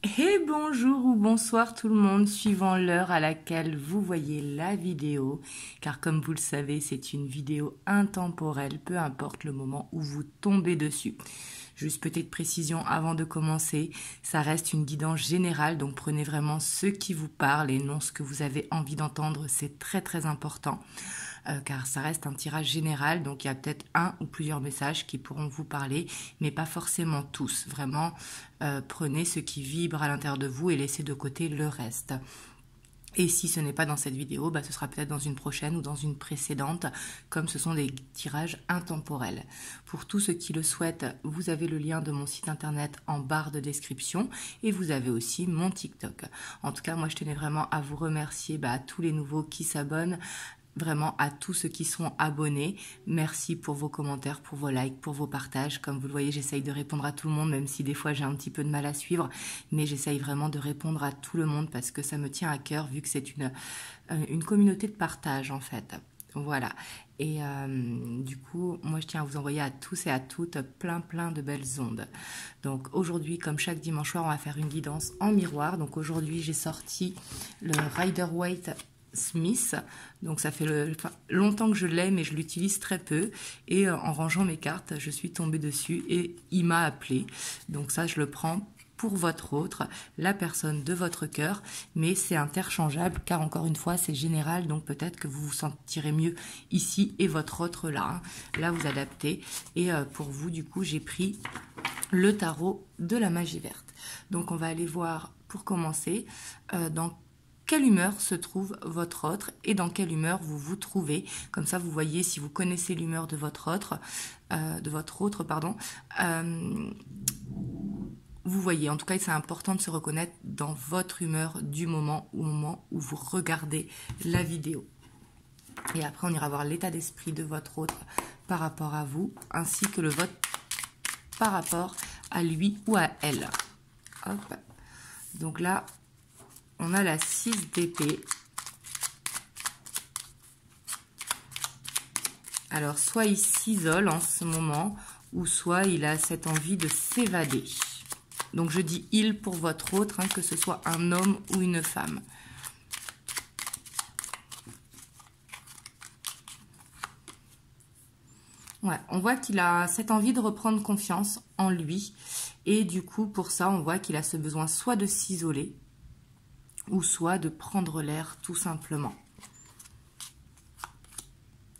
Et bonjour ou bonsoir tout le monde, suivant l'heure à laquelle vous voyez la vidéo, car comme vous le savez, c'est une vidéo intemporelle, peu importe le moment où vous tombez dessus. Juste petite précision avant de commencer, ça reste une guidance générale, donc prenez vraiment ce qui vous parle et non ce que vous avez envie d'entendre, c'est très important. Car ça reste un tirage général, donc il y a peut-être un ou plusieurs messages qui pourront vous parler, mais pas forcément tous. Vraiment, prenez ce qui vibre à l'intérieur de vous et laissez de côté le reste. Et si ce n'est pas dans cette vidéo, ce sera peut-être dans une prochaine ou dans une précédente, comme ce sont des tirages intemporels. Pour tous ceux qui le souhaitent, vous avez le lien de mon site internet en barre de description et vous avez aussi mon TikTok. En tout cas, moi je tenais vraiment à vous remercier à tous les nouveaux qui s'abonnent, vraiment à tous ceux qui sont abonnés. Merci pour vos commentaires, pour vos likes, pour vos partages. Comme vous le voyez, j'essaye de répondre à tout le monde, même si des fois j'ai un petit peu de mal à suivre. Mais j'essaye vraiment de répondre à tout le monde parce que ça me tient à cœur vu que c'est une communauté de partage en fait. Voilà. Et du coup, moi je tiens à vous envoyer à tous et à toutes plein de belles ondes. Donc aujourd'hui, comme chaque dimanche soir, on va faire une guidance en miroir. Donc aujourd'hui, j'ai sorti le Rider-Waite Smith, donc ça fait longtemps que je l'ai mais je l'utilise très peu et en rangeant mes cartes je suis tombée dessus et il m'a appelé, donc ça je le prends pour votre autre, la personne de votre cœur, mais c'est interchangeable car encore une fois c'est général, donc peut-être que vous vous sentirez mieux ici et votre autre là, là vous adaptez. Et pour vous du coup j'ai pris le tarot de la magie verte. Donc on va aller voir pour commencer dans quelle humeur se trouve votre autre et dans quelle humeur vous vous trouvez. Comme ça, vous voyez si vous connaissez l'humeur de votre autre, vous voyez. En tout cas, c'est important de se reconnaître dans votre humeur du moment au moment où vous regardez la vidéo. Et après, on ira voir l'état d'esprit de votre autre par rapport à vous, ainsi que le vôtre par rapport à lui ou à elle. Hop. Donc là, on a la 6 d'épée. Alors, soit il s'isole en ce moment, ou soit il a cette envie de s'évader. Donc, je dis il pour votre autre, que ce soit un homme ou une femme. Ouais, on voit qu'il a cette envie de reprendre confiance en lui. Et du coup, pour ça, on voit qu'il a ce besoin soit de s'isoler, ou soit de prendre l'air tout simplement.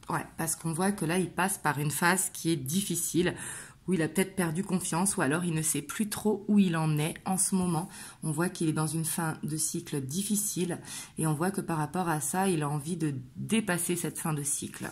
Ouais, parce qu'on voit que là, il passe par une phase qui est difficile, où il a peut-être perdu confiance, ou alors il ne sait plus trop où il en est en ce moment. On voit qu'il est dans une fin de cycle difficile, et on voit que par rapport à ça, il a envie de dépasser cette fin de cycle.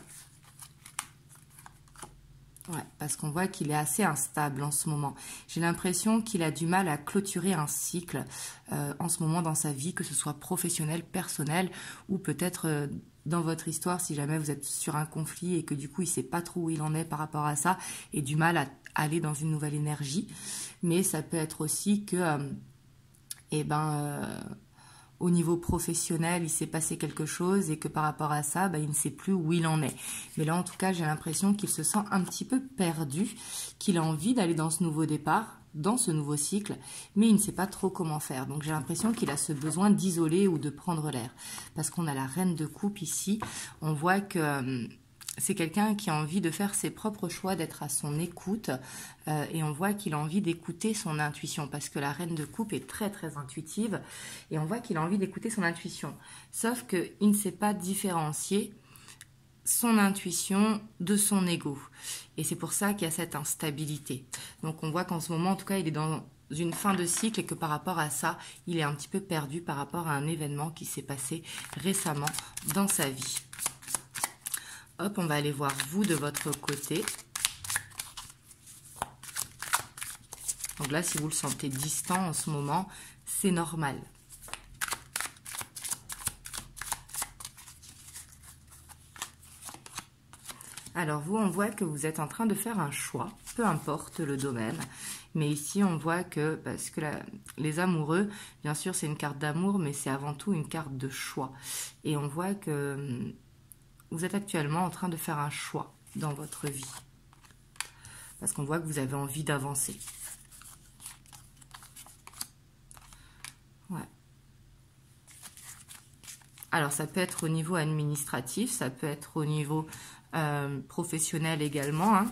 Ouais, parce qu'on voit qu'il est assez instable en ce moment. J'ai l'impression qu'il a du mal à clôturer un cycle en ce moment dans sa vie, que ce soit professionnel, personnel, ou peut-être dans votre histoire, si jamais vous êtes sur un conflit et que du coup, il ne sait pas trop où il en est par rapport à ça, et du mal à aller dans une nouvelle énergie. Mais ça peut être aussi que, au niveau professionnel, il s'est passé quelque chose et que par rapport à ça, il ne sait plus où il en est. Mais là, en tout cas, j'ai l'impression qu'il se sent un petit peu perdu, qu'il a envie d'aller dans ce nouveau départ, dans ce nouveau cycle, mais il ne sait pas trop comment faire. Donc, j'ai l'impression qu'il a ce besoin d'isoler ou de prendre l'air. Parce qu'on a la reine de coupe ici, on voit que c'est quelqu'un qui a envie de faire ses propres choix, d'être à son écoute, et on voit qu'il a envie d'écouter son intuition, parce que la reine de coupe est très intuitive, et on voit qu'il a envie d'écouter son intuition. Sauf qu'il ne sait pas différencier son intuition de son ego. Et c'est pour ça qu'il y a cette instabilité. Donc on voit qu'en ce moment, en tout cas, il est dans une fin de cycle et que par rapport à ça, il est un petit peu perdu par rapport à un événement qui s'est passé récemment dans sa vie. Hop, on va aller voir vous de votre côté. Donc là, si vous le sentez distant en ce moment, c'est normal. Alors vous, on voit que vous êtes en train de faire un choix, peu importe le domaine. Mais ici, on voit que, parce que les amoureux, bien sûr, c'est une carte d'amour, mais c'est avant tout une carte de choix. Et on voit que vous êtes actuellement en train de faire un choix dans votre vie. Parce qu'on voit que vous avez envie d'avancer. Alors, ça peut être au niveau administratif, ça peut être au niveau professionnel également, hein.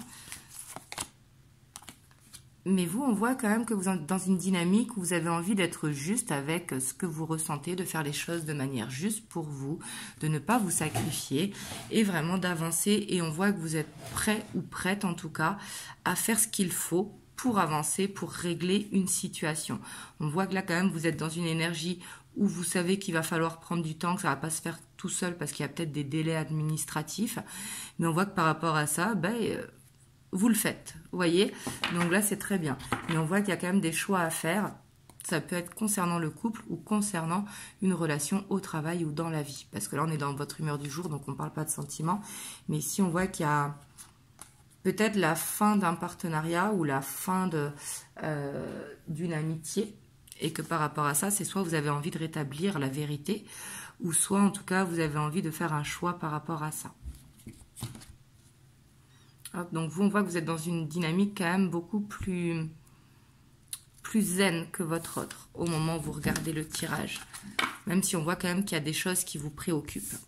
Mais vous, on voit quand même que vous êtes dans une dynamique où vous avez envie d'être juste avec ce que vous ressentez, de faire les choses de manière juste pour vous, de ne pas vous sacrifier et vraiment d'avancer. Et on voit que vous êtes prêt ou prête en tout cas à faire ce qu'il faut pour avancer, pour régler une situation. On voit que là quand même vous êtes dans une énergie où vous savez qu'il va falloir prendre du temps, que ça ne va pas se faire tout seul parce qu'il y a peut-être des délais administratifs. Mais on voit que par rapport à ça, vous le faites, vous voyez. Donc là, c'est très bien. Mais on voit qu'il y a quand même des choix à faire. Ça peut être concernant le couple ou concernant une relation au travail ou dans la vie. Parce que là, on est dans votre humeur du jour, donc on ne parle pas de sentiments. Mais ici, on voit qu'il y a peut-être la fin d'un partenariat ou la fin d'une amitié. Et que par rapport à ça, c'est soit vous avez envie de rétablir la vérité, ou soit en tout cas, vous avez envie de faire un choix par rapport à ça. Hop, donc vous, on voit que vous êtes dans une dynamique quand même beaucoup plus zen que votre autre au moment où vous regardez le tirage. Même si on voit quand même qu'il y a des choses qui vous préoccupent.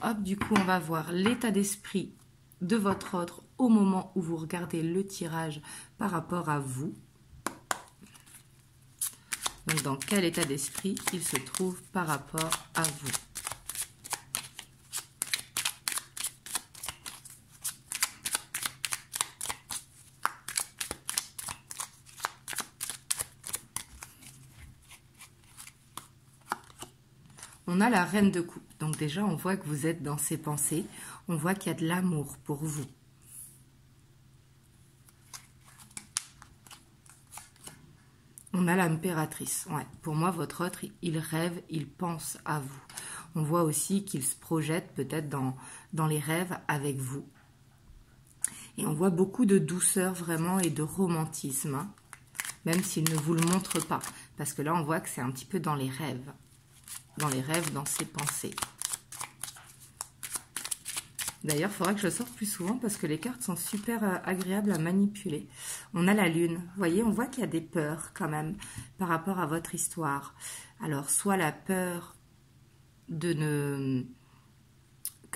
Hop, du coup, on va voir l'état d'esprit de votre autre au moment où vous regardez le tirage par rapport à vous. Donc, dans quel état d'esprit il se trouve par rapport à vous. On a la reine de coupe. Donc déjà, on voit que vous êtes dans ses pensées. On voit qu'il y a de l'amour pour vous. On a l'impératrice. Ouais. Pour moi, votre autre, il rêve, il pense à vous. On voit aussi qu'il se projette peut-être dans les rêves avec vous. Et on voit beaucoup de douceur vraiment et de romantisme. Hein, même s'il ne vous le montre pas. Parce que là, on voit que c'est un petit peu dans les rêves. Dans les rêves, dans ses pensées. D'ailleurs, il faudra que je sorte plus souvent parce que les cartes sont super agréables à manipuler. On a la lune. Vous voyez, on voit qu'il y a des peurs quand même par rapport à votre histoire. Alors, soit la peur que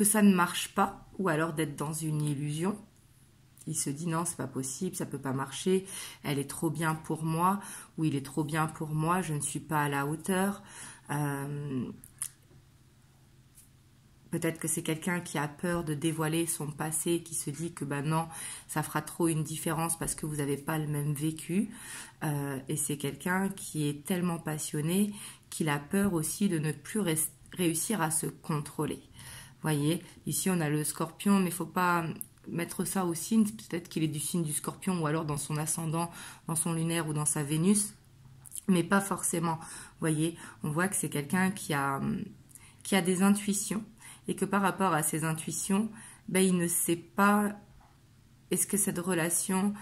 ça ne marche pas, ou alors d'être dans une illusion. Il se dit non, c'est pas possible, ça peut pas marcher, elle est trop bien pour moi, ou il est trop bien pour moi, je ne suis pas à la hauteur. Peut-être que c'est quelqu'un qui a peur de dévoiler son passé, qui se dit que non, ça fera trop une différence parce que vous n'avez pas le même vécu. Et c'est quelqu'un qui est tellement passionné qu'il a peur aussi de ne plus réussir à se contrôler. Vous voyez, ici on a le scorpion, mais il ne faut pas mettre ça au signe. Peut-être qu'il est du signe du scorpion ou alors dans son ascendant, dans son lunaire ou dans sa Vénus. Mais pas forcément. Vous voyez, on voit que c'est quelqu'un qui a des intuitions et que par rapport à ses intuitions, il ne sait pas est-ce que cette relation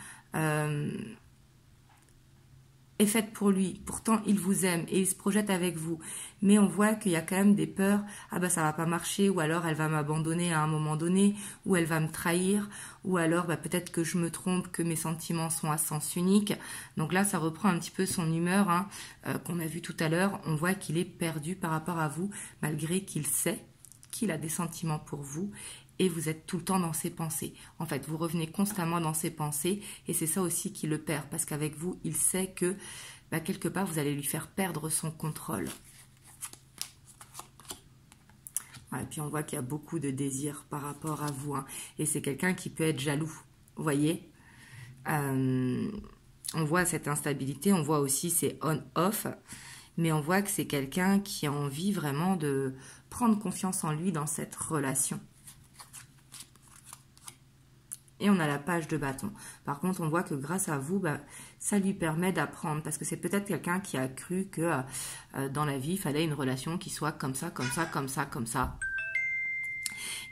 est faite pour lui. Pourtant, il vous aime et il se projette avec vous. Mais on voit qu'il y a quand même des peurs. Ah ça va pas marcher, ou alors elle va m'abandonner à un moment donné, ou elle va me trahir, ou alors peut-être que je me trompe, que mes sentiments sont à sens unique. Donc là, ça reprend un petit peu son humeur qu'on a vu tout à l'heure. On voit qu'il est perdu par rapport à vous, malgré qu'il sait qu'il a des sentiments pour vous. Et vous êtes tout le temps dans ses pensées. En fait, vous revenez constamment dans ses pensées et c'est ça aussi qui le perd. Parce qu'avec vous, il sait que quelque part, vous allez lui faire perdre son contrôle. Et puis, on voit qu'il y a beaucoup de désirs par rapport à vous. Et c'est quelqu'un qui peut être jaloux. Vous voyez, on voit cette instabilité. On voit aussi ces on-off. Mais on voit que c'est quelqu'un qui a envie vraiment de prendre confiance en lui dans cette relation. Et on a la page de bâton. Par contre, on voit que grâce à vous, ça lui permet d'apprendre. Parce que c'est peut-être quelqu'un qui a cru que dans la vie, il fallait une relation qui soit comme ça, comme ça, comme ça, comme ça.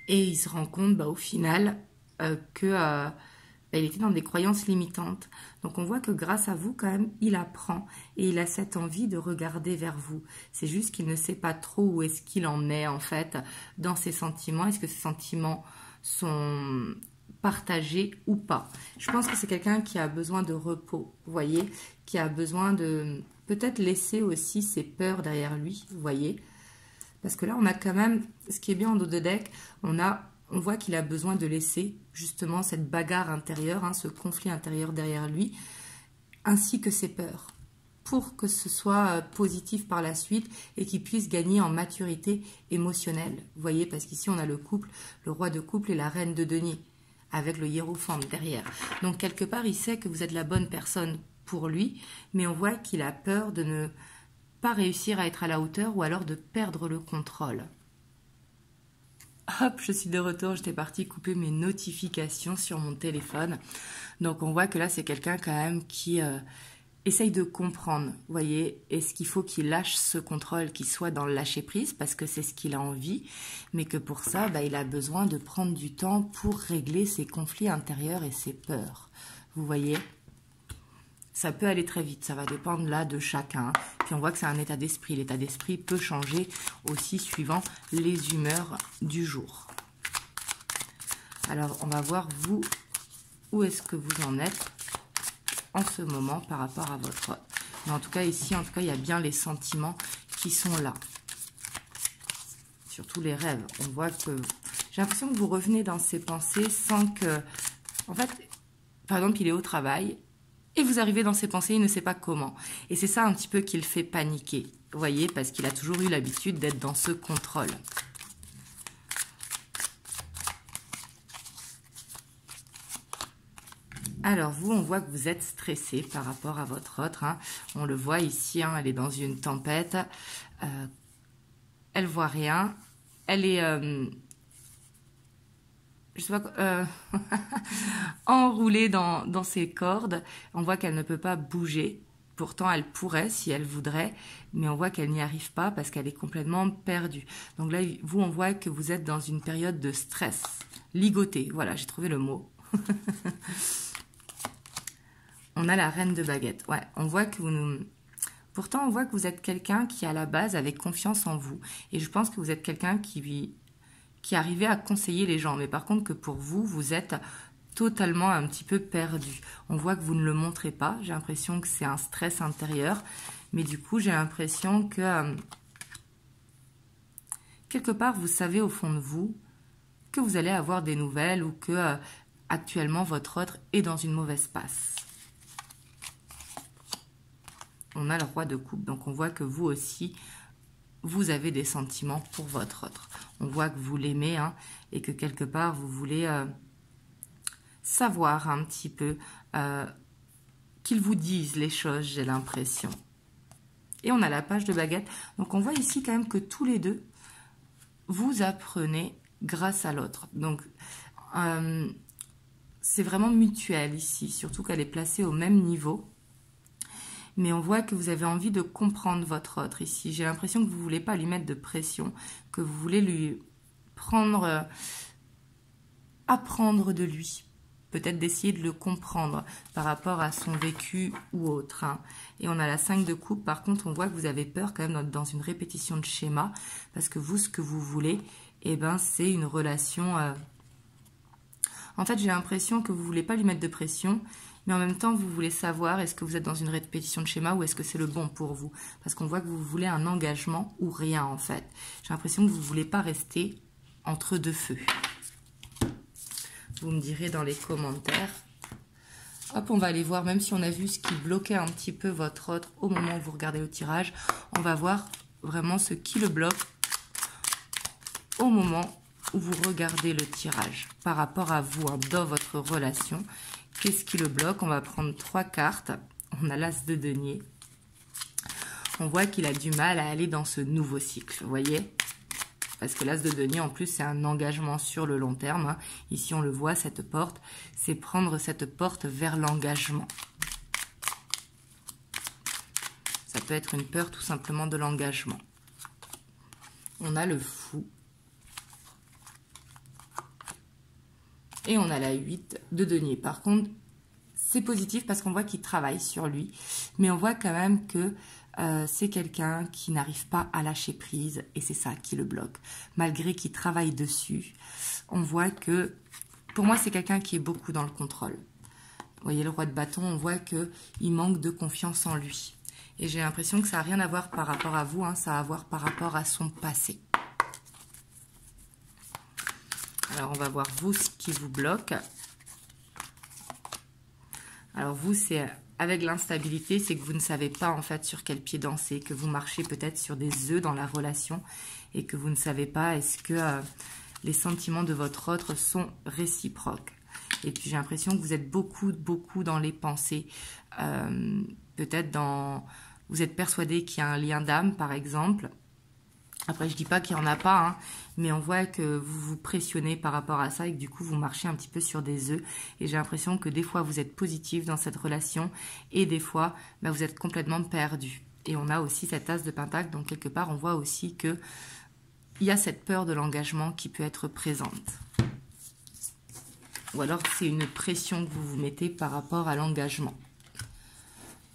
Et il se rend compte au final que il était dans des croyances limitantes. Donc on voit que grâce à vous, quand même, il apprend. Et il a cette envie de regarder vers vous. C'est juste qu'il ne sait pas trop où est-ce qu'il en est, en fait, dans ses sentiments. Est-ce que ses sentiments sont partager ou pas. Je pense que c'est quelqu'un qui a besoin de repos, vous voyez, qui a besoin de peut-être laisser aussi ses peurs derrière lui, vous voyez. Parce que là, on a quand même, ce qui est bien en dos de deck, on voit qu'il a besoin de laisser justement cette bagarre intérieure, hein, ce conflit intérieur derrière lui, ainsi que ses peurs, pour que ce soit positif par la suite et qu'il puisse gagner en maturité émotionnelle. Vous voyez, parce qu'ici, on a le couple, le roi de couple et la reine de denier, avec le hiérophant derrière. Donc, quelque part, il sait que vous êtes la bonne personne pour lui, mais on voit qu'il a peur de ne pas réussir à être à la hauteur ou alors de perdre le contrôle. Hop, je suis de retour, j'étais partie couper mes notifications sur mon téléphone. Donc on voit que là c'est quelqu'un quand même qui essaye de comprendre, vous voyez, est-ce qu'il faut qu'il lâche ce contrôle, qu'il soit dans le lâcher prise parce que c'est ce qu'il a envie, mais que pour ça il a besoin de prendre du temps pour régler ses conflits intérieurs et ses peurs. Vous voyez ? Ça peut aller très vite, ça va dépendre là de chacun. Puis on voit que c'est un état d'esprit. L'état d'esprit peut changer aussi suivant les humeurs du jour. Alors on va voir vous, où est-ce que vous en êtes en ce moment par rapport à votre... Mais en tout cas ici, il y a bien les sentiments qui sont là. Surtout les rêves. On voit que... J'ai l'impression que vous revenez dans ces pensées sans que... En fait, par exemple, il est au travail... Et vous arrivez dans ses pensées, il ne sait pas comment. Et c'est ça un petit peu qui le fait paniquer. Vous voyez, parce qu'il a toujours eu l'habitude d'être dans ce contrôle. Alors vous, on voit que vous êtes stressé par rapport à votre autre. Hein. On le voit ici, hein, elle est dans une tempête. Elle voit rien. Elle est... je sais pas, enroulée dans ses cordes. On voit qu'elle ne peut pas bouger. Pourtant, elle pourrait si elle voudrait, mais on voit qu'elle n'y arrive pas parce qu'elle est complètement perdue. Donc là, vous, on voit que vous êtes dans une période de stress. Ligoté, voilà, j'ai trouvé le mot. On a la reine de baguette. Ouais, on voit que vous... Pourtant, on voit que vous êtes quelqu'un qui, à la base, avait confiance en vous. Et je pense que vous êtes quelqu'un qui arrivait à conseiller les gens. Mais par contre, que pour vous, vous êtes totalement un petit peu perdu. On voit que vous ne le montrez pas. J'ai l'impression que c'est un stress intérieur. Mais du coup, j'ai l'impression que quelque part, vous savez au fond de vous que vous allez avoir des nouvelles ou que actuellement, votre autre est dans une mauvaise passe. On a le roi de coupe. Donc, on voit que vous aussi, vous avez des sentiments pour votre autre. On voit que vous l'aimez hein, et que quelque part, vous voulez savoir un petit peu qu'il vous dise les choses, j'ai l'impression. Et on a la page de baguette. Donc, on voit ici quand même que tous les deux, vous apprenez grâce à l'autre. Donc, c'est vraiment mutuel ici, surtout qu'elle est placée au même niveau. Mais on voit que vous avez envie de comprendre votre autre ici. J'ai l'impression que vous ne voulez pas lui mettre de pression, que vous voulez lui apprendre de lui. Peut-être d'essayer de le comprendre par rapport à son vécu ou autre. Hein. Et on a la 5 de coupe. Par contre, on voit que vous avez peur quand même dans une répétition de schéma. Parce que vous, ce que vous voulez, eh ben, c'est une relation... En fait, j'ai l'impression que vous ne voulez pas lui mettre de pression. Mais en même temps, vous voulez savoir, est-ce que vous êtes dans une répétition de schéma ou est-ce que c'est le bon pour vous? Parce qu'on voit que vous voulez un engagement ou rien, en fait. J'ai l'impression que vous ne voulez pas rester entre deux feux. Vous me direz dans les commentaires. Hop, on va aller voir, même si on a vu ce qui bloquait un petit peu votre autre au moment où vous regardez le tirage, on va voir vraiment ce qui le bloque au moment où vous regardez le tirage. Par rapport à vous, hein, dans votre relation. Qu'est-ce qui le bloque? On va prendre 3 cartes. On a l'as de denier. On voit qu'il a du mal à aller dans ce nouveau cycle, vous voyez? Parce que l'as de denier, en plus, c'est un engagement sur le long terme. Hein. Ici, on le voit, cette porte, c'est prendre cette porte vers l'engagement. Ça peut être une peur tout simplement de l'engagement. On a le fou. Et on a la 8 de denier. Par contre, c'est positif parce qu'on voit qu'il travaille sur lui. Mais on voit quand même que c'est quelqu'un qui n'arrive pas à lâcher prise. Et c'est ça qui le bloque. Malgré qu'il travaille dessus, on voit que pour moi, c'est quelqu'un qui est beaucoup dans le contrôle. Vous voyez, le roi de bâton, on voit qu'il manque de confiance en lui. Et j'ai l'impression que ça n'a rien à voir par rapport à vous, hein, ça a à voir par rapport à son passé. Alors, on va voir vous, ce qui vous bloque. Alors, vous, c'est avec l'instabilité, c'est que vous ne savez pas, en fait, sur quel pied danser, que vous marchez peut-être sur des œufs dans la relation et que vous ne savez pas, est-ce que les sentiments de votre autre sont réciproques. Et puis, j'ai l'impression que vous êtes beaucoup dans les pensées. Peut-être dans... Vous êtes persuadé qu'il y a un lien d'âme, par exemple. Après, je dis pas qu'il n'y en a pas, hein, mais on voit que vous vous pressionnez par rapport à ça et que du coup, vous marchez un petit peu sur des œufs. Et j'ai l'impression que des fois, vous êtes positif dans cette relation et des fois, bah, vous êtes complètement perdu. Et on a aussi cette as de pentacle, donc quelque part, on voit aussi qu'il y a cette peur de l'engagement qui peut être présente. Ou alors, c'est une pression que vous vous mettez par rapport à l'engagement.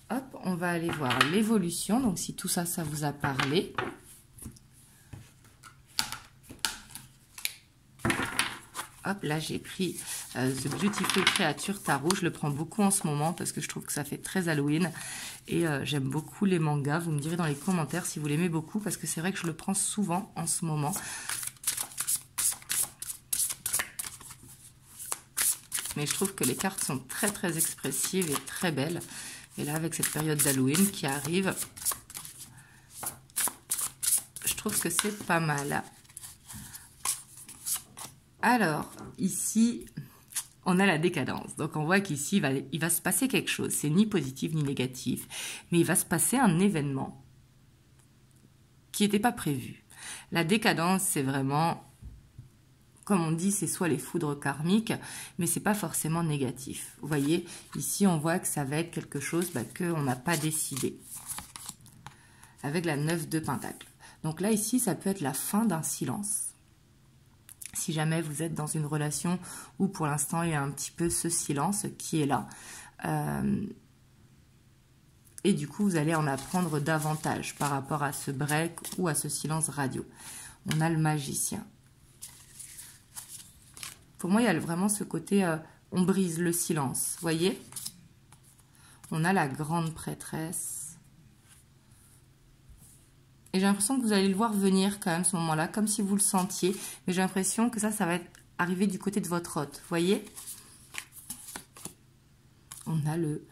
Hop, on va aller voir l'évolution. Donc, si tout ça, ça vous a parlé... Hop, là, j'ai pris The Beautiful Creature Tarot. Je le prends beaucoup en ce moment parce que je trouve que ça fait très Halloween. Et j'aime beaucoup les mangas. Vous me direz dans les commentaires si vous l'aimez beaucoup parce que c'est vrai que je le prends souvent en ce moment. Mais je trouve que les cartes sont très expressives et très belles. Et là, avec cette période d'Halloween qui arrive, je trouve que c'est pas mal. Alors, ici, on a la décadence. Donc, on voit qu'ici, il va se passer quelque chose. C'est ni positif ni négatif. Mais il va se passer un événement qui n'était pas prévu. La décadence, c'est vraiment, comme on dit, c'est soit les foudres karmiques, mais c'est pas forcément négatif. Vous voyez, ici, on voit que ça va être quelque chose qu'on n'a pas décidé. Avec la 9 de Pentacle. Donc là, ici, ça peut être la fin d'un silence. Si jamais vous êtes dans une relation où pour l'instant il y a un petit peu ce silence qui est là. Et du coup vous allez en apprendre davantage par rapport à ce break ou à ce silence radio. On a le magicien. Pour moi il y a vraiment ce côté, on brise le silence, vous voyez. On a la grande prêtresse. Et j'ai l'impression que vous allez le voir venir quand même ce moment-là, comme si vous le sentiez. Mais j'ai l'impression que ça va être arrivé du côté de votre hôte. Vous voyez? On a le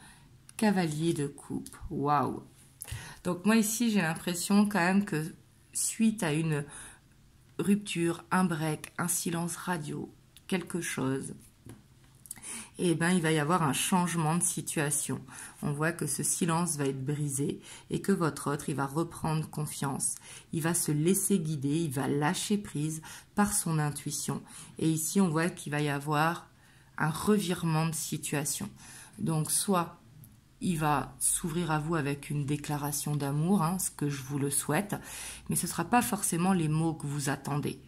cavalier de coupe. Waouh! Donc moi ici, j'ai l'impression quand même que suite à une rupture, un break, un silence radio, quelque chose... et bien il va y avoir un changement de situation. On voit que ce silence va être brisé et que votre autre, il va reprendre confiance. Il va se laisser guider, il va lâcher prise par son intuition. Et ici, on voit qu'il va y avoir un revirement de situation. Donc, soit il va s'ouvrir à vous avec une déclaration d'amour, hein, ce que je vous le souhaite, mais ce ne sera pas forcément les mots que vous attendez.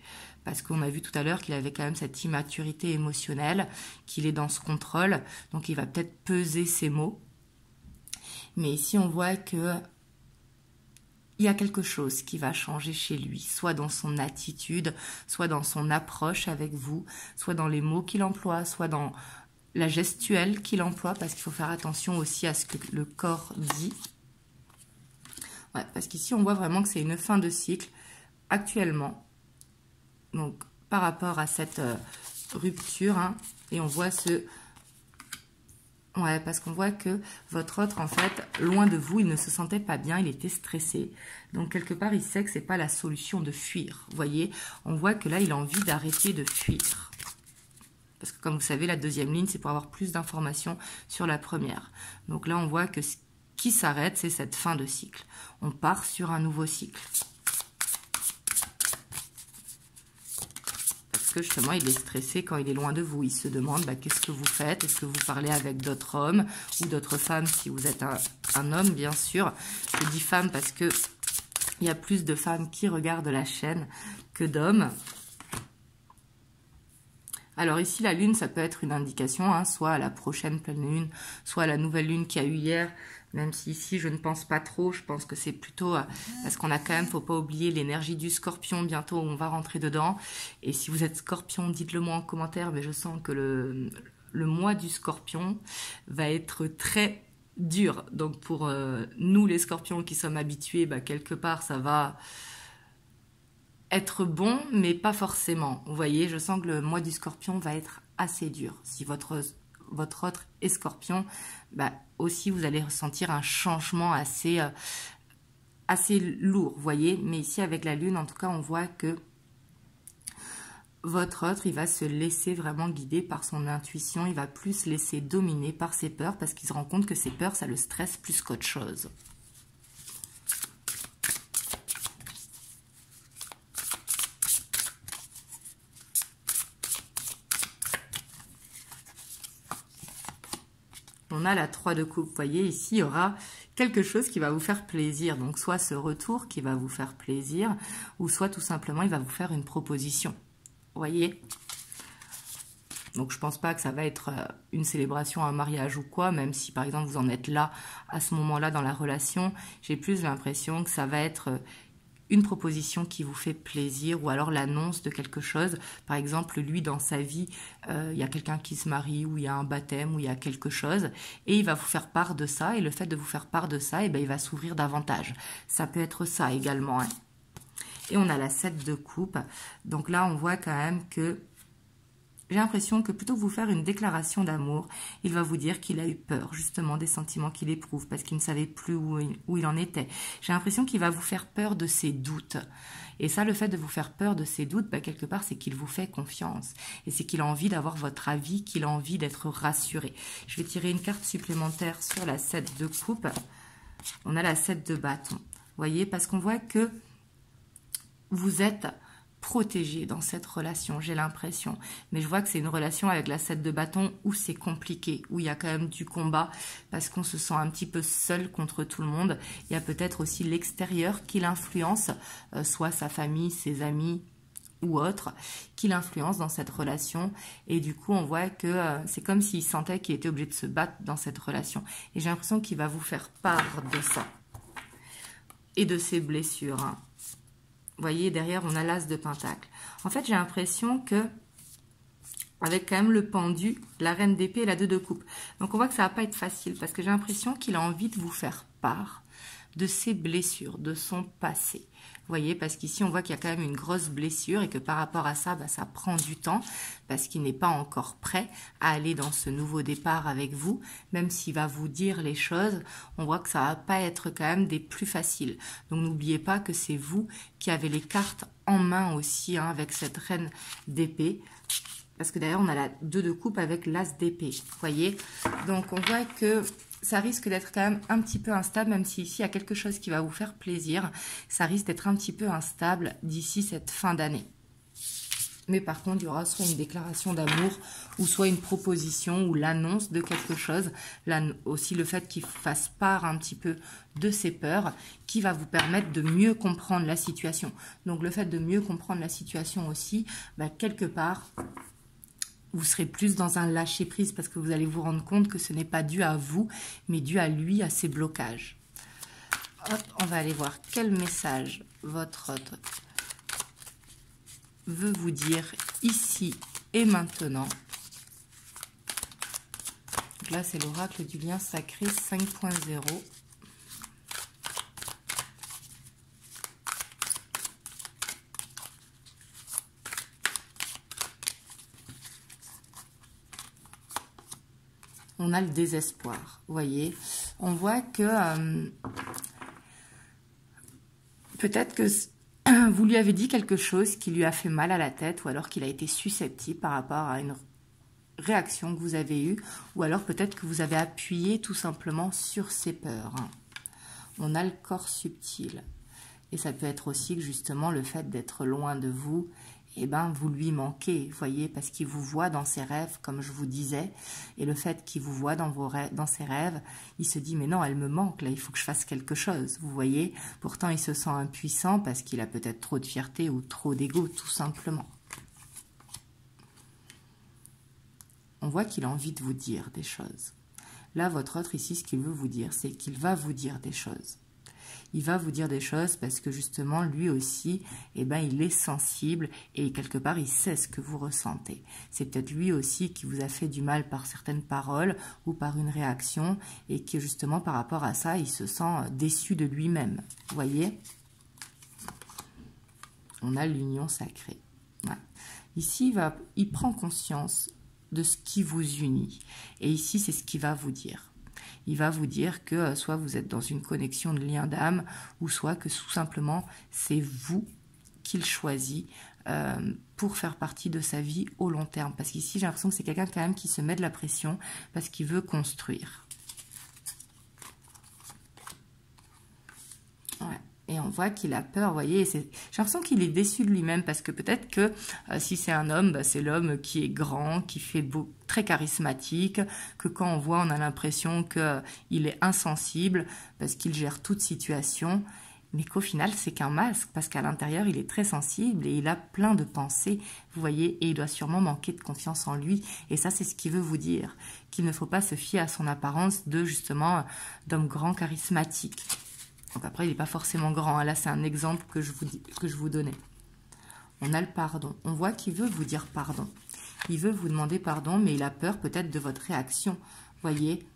Parce qu'on a vu tout à l'heure qu'il avait quand même cette immaturité émotionnelle, qu'il est dans ce contrôle, donc il va peut-être peser ses mots. Mais ici, on voit que il y a quelque chose qui va changer chez lui, soit dans son attitude, soit dans son approche avec vous, soit dans les mots qu'il emploie, soit dans la gestuelle qu'il emploie, parce qu'il faut faire attention aussi à ce que le corps dit. Ouais, parce qu'ici, on voit vraiment que c'est une fin de cycle actuellement. Donc, par rapport à cette rupture, hein, et on voit ce... Ouais, parce qu'on voit que votre autre, en fait, loin de vous, il ne se sentait pas bien, il était stressé. Donc, quelque part, il sait que ce n'est pas la solution de fuir. Vous voyez, on voit que là, il a envie d'arrêter de fuir. Parce que, comme vous savez, la deuxième ligne, c'est pour avoir plus d'informations sur la première. Donc là, on voit que ce qui s'arrête, c'est cette fin de cycle. On part sur un nouveau cycle. Justement, il est stressé quand il est loin de vous. Il se demande qu'est-ce que vous faites. Est-ce que vous parlez avec d'autres hommes ou d'autres femmes si vous êtes un homme, bien sûr. Je dis femme parce que il y a plus de femmes qui regardent la chaîne que d'hommes. Alors ici, la lune, ça peut être une indication, hein, soit à la prochaine pleine lune, soit à la nouvelle lune qu'il y a eu hier. Même si ici, je ne pense pas trop, je pense que c'est plutôt... parce qu'on a quand même, faut pas oublier l'énergie du scorpion, bientôt on va rentrer dedans. Et si vous êtes scorpion, dites-le moi en commentaire, mais je sens que le mois du scorpion va être très dur. Donc pour nous les scorpions qui sommes habitués, bah, quelque part ça va être bon, mais pas forcément. Vous voyez, je sens que le mois du scorpion va être assez dur. Si votre autre est scorpion, bah, aussi vous allez ressentir un changement assez lourd, vous voyez. Mais ici avec la lune, en tout cas, on voit que votre autre, il va se laisser vraiment guider par son intuition, il va plus se laisser dominer par ses peurs, parce qu'il se rend compte que ses peurs, ça le stresse plus qu'autre chose. On a la 3 de coupe, vous voyez, ici, il y aura quelque chose qui va vous faire plaisir. Donc, soit ce retour qui va vous faire plaisir, ou soit tout simplement, il va vous faire une proposition. Vous voyez? Donc, je pense pas que ça va être une célébration, un mariage ou quoi, même si, par exemple, vous en êtes là, à ce moment-là, dans la relation. J'ai plus l'impression que ça va être une proposition qui vous fait plaisir ou alors l'annonce de quelque chose. Par exemple, lui, dans sa vie, il y a quelqu'un qui se marie ou il y a un baptême ou il y a quelque chose et il va vous faire part de ça. Et le fait de vous faire part de ça, eh ben, il va s'ouvrir davantage. Ça peut être ça également. Hein. Et on a la 7 de coupe. Donc là, on voit quand même que j'ai l'impression que plutôt que vous faire une déclaration d'amour, il va vous dire qu'il a eu peur justement des sentiments qu'il éprouve parce qu'il ne savait plus où il en était. J'ai l'impression qu'il va vous faire peur de ses doutes. Et ça, le fait de vous faire peur de ses doutes, bah, quelque part, c'est qu'il vous fait confiance. Et c'est qu'il a envie d'avoir votre avis, qu'il a envie d'être rassuré. Je vais tirer une carte supplémentaire sur la 7 de coupe. On a la 7 de bâton. Vous voyez, parce qu'on voit que vous êtes protégé dans cette relation, j'ai l'impression. Mais je vois que c'est une relation avec la 7 de bâton où c'est compliqué, où il y a quand même du combat, parce qu'on se sent un petit peu seul contre tout le monde. Il y a peut-être aussi l'extérieur qui l'influence, soit sa famille, ses amis ou autre, qui l'influence dans cette relation. Et du coup, on voit que c'est comme s'il sentait qu'il était obligé de se battre dans cette relation. Et j'ai l'impression qu'il va vous faire part de ça. Et de ses blessures, hein. Vous voyez, derrière, on a l'as de pentacle. En fait, j'ai l'impression que, avec quand même le pendu, la reine d'épée et la 2 de coupe. Donc, on voit que ça va pas être facile parce que j'ai l'impression qu'il a envie de vous faire part de ses blessures, de son passé. Vous voyez, parce qu'ici, on voit qu'il y a quand même une grosse blessure et que par rapport à ça, bah, ça prend du temps parce qu'il n'est pas encore prêt à aller dans ce nouveau départ avec vous. Même s'il va vous dire les choses, on voit que ça va pas être quand même des plus faciles. Donc, n'oubliez pas que c'est vous qui avez les cartes en main aussi, hein, avec cette reine d'épée. Parce que d'ailleurs, on a la 2 de coupe avec l'as d'épée. Vous voyez? Donc, on voit que ça risque d'être quand même un petit peu instable, même si ici, il y a quelque chose qui va vous faire plaisir. Ça risque d'être un petit peu instable d'ici cette fin d'année. Mais par contre, il y aura soit une déclaration d'amour ou soit une proposition ou l'annonce de quelque chose. Là aussi, le fait qu'il fasse part un petit peu de ses peurs qui va vous permettre de mieux comprendre la situation. Donc, le fait de mieux comprendre la situation aussi, bah, quelque part, vous serez plus dans un lâcher-prise parce que vous allez vous rendre compte que ce n'est pas dû à vous, mais dû à lui, à ses blocages. Hop, on va aller voir quel message votre autre veut vous dire ici et maintenant. Donc là, c'est l'oracle du lien sacré 5.0. On a le désespoir, vous voyez. On voit que peut-être que vous lui avez dit quelque chose qui lui a fait mal à la tête ou alors qu'il a été susceptible par rapport à une réaction que vous avez eue ou alors peut-être que vous avez appuyé tout simplement sur ses peurs. On a le corps subtil et ça peut être aussi que justement le fait d'être loin de vous, eh ben, vous lui manquez, vous voyez, parce qu'il vous voit dans ses rêves, comme je vous disais, et le fait qu'il vous voit dans ses rêves, il se dit, mais non, elle me manque, là, il faut que je fasse quelque chose, vous voyez. Pourtant, il se sent impuissant parce qu'il a peut-être trop de fierté ou trop d'ego, tout simplement. On voit qu'il a envie de vous dire des choses. Là, votre autre ici, ce qu'il veut vous dire, c'est qu'il va vous dire des choses. Il va vous dire des choses parce que justement, lui aussi, eh ben, il est sensible et quelque part, il sait ce que vous ressentez. C'est peut-être lui aussi qui vous a fait du mal par certaines paroles ou par une réaction et que justement, par rapport à ça, il se sent déçu de lui-même. Vous voyez? On a l'union sacrée. Ouais. Ici, il prend conscience de ce qui vous unit. Et ici, c'est ce qu'il va vous dire. Il va vous dire que soit vous êtes dans une connexion de lien d'âme, ou soit que tout simplement, c'est vous qu'il choisit pour faire partie de sa vie au long terme. Parce qu'ici, j'ai l'impression que c'est quelqu'un quand même qui se met de la pression parce qu'il veut construire. Ouais. Et on voit qu'il a peur, vous voyez, j'ai l'impression qu'il est déçu de lui-même parce que peut-être que si c'est un homme, bah, c'est l'homme qui est grand, qui fait beau, très charismatique, que quand on voit, on a l'impression qu'il est insensible parce qu'il gère toute situation, mais qu'au final, c'est qu'un masque parce qu'à l'intérieur, il est très sensible et il a plein de pensées, vous voyez, et il doit sûrement manquer de confiance en lui. Et ça, c'est ce qu'il veut vous dire, qu'il ne faut pas se fier à son apparence de, justement, d'homme grand charismatique. Donc après, il n'est pas forcément grand. Là, c'est un exemple que je vous donnais. On a le pardon. On voit qu'il veut vous dire pardon. Il veut vous demander pardon, mais il a peur peut-être de votre réaction. Vous voyez?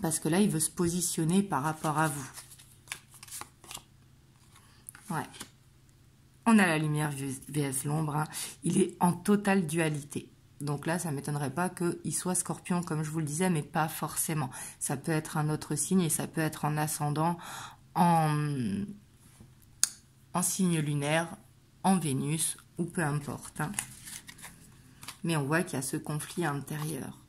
Parce que là, il veut se positionner par rapport à vous. Ouais. On a la lumière vs l'ombre. Hein. Il est en totale dualité. Donc là, ça ne m'étonnerait pas qu'il soit scorpion, comme je vous le disais, mais pas forcément. Ça peut être un autre signe et ça peut être en ascendant, en signe lunaire, en Vénus, ou peu importe. Hein. Mais on voit qu'il y a ce conflit intérieur.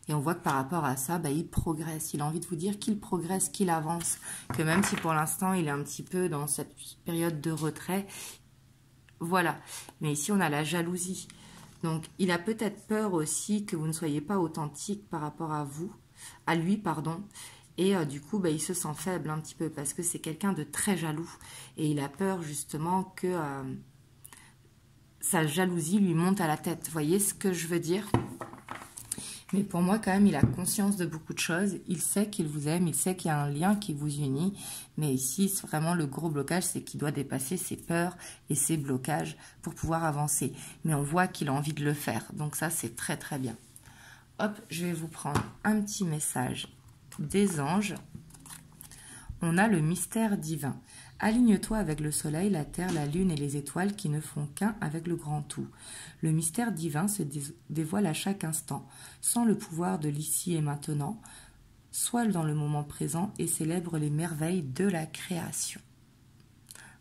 Et on voit que par rapport à ça, bah, il progresse. Il a envie de vous dire qu'il progresse, qu'il avance. Que même si pour l'instant, il est un petit peu dans cette période de retrait. Voilà. Mais ici, on a la jalousie. Donc, il a peut-être peur aussi que vous ne soyez pas authentique par rapport à lui, pardon. Et du coup, bah, il se sent faible un petit peu parce que c'est quelqu'un de très jaloux. Et il a peur justement que sa jalousie lui monte à la tête. Vous voyez ce que je veux dire? Mais pour moi, quand même, il a conscience de beaucoup de choses. Il sait qu'il vous aime, il sait qu'il y a un lien qui vous unit. Mais ici, vraiment, le gros blocage, c'est qu'il doit dépasser ses peurs et ses blocages pour pouvoir avancer. Mais on voit qu'il a envie de le faire. Donc ça, c'est très, très bien. Hop, je vais vous prendre un petit message des anges. On a le mystère divin. Aligne-toi avec le soleil, la terre, la lune et les étoiles qui ne font qu'un avec le grand tout. Le mystère divin se dévoile à chaque instant, sans le pouvoir de l'ici et maintenant. Sois dans le moment présent et célèbre les merveilles de la création.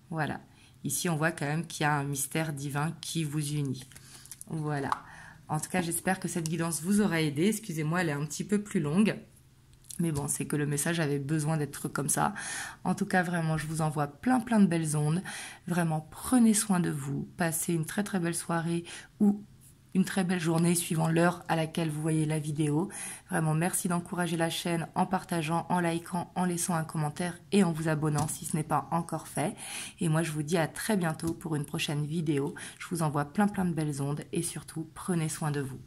Voilà. Ici, on voit quand même qu'il y a un mystère divin qui vous unit. Voilà. En tout cas, j'espère que cette guidance vous aura aidé. Excusez-moi, elle est un petit peu plus longue. Mais bon, c'est que le message avait besoin d'être comme ça. En tout cas, vraiment, je vous envoie plein de belles ondes. Vraiment, prenez soin de vous. Passez une très belle soirée ou une très belle journée suivant l'heure à laquelle vous voyez la vidéo. Vraiment, merci d'encourager la chaîne en partageant, en likant, en laissant un commentaire et en vous abonnant si ce n'est pas encore fait. Et moi, je vous dis à très bientôt pour une prochaine vidéo. Je vous envoie plein de belles ondes et surtout, prenez soin de vous.